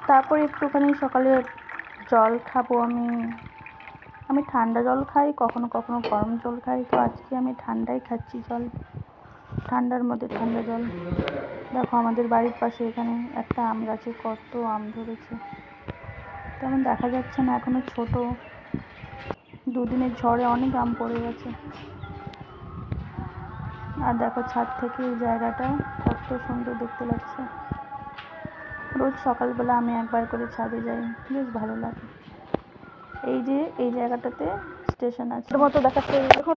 তারপরে একটুখানি সকালে জল খাবো। আমি ঠান্ডা জল খাই, কখনো কখনো গরম জল খাই। তো আজকে আমি ঠান্ডাই খাচ্ছি জল, ঠান্ডার মধ্যে ঠান্ডা জল। দেখো আমাদের বাড়ির পাশে এখানে একটা আম গাছে কত আম ধরেছে, তেমন দেখা যাচ্ছে না এখনো, ছোট। দুদিনের ঝড়ে অনেক আম পড়ে গেছে। আর দেখো ছাদ থেকে এই জায়গাটা কত সুন্দর দেখতে লাগছে। রোজ সকালবেলা আমি একবার করে ছাদে যাই, বেশ ভালো লাগে। এই যে এই জায়গাটাতে স্টেশন আছে, মতো দেখাচ্ছে।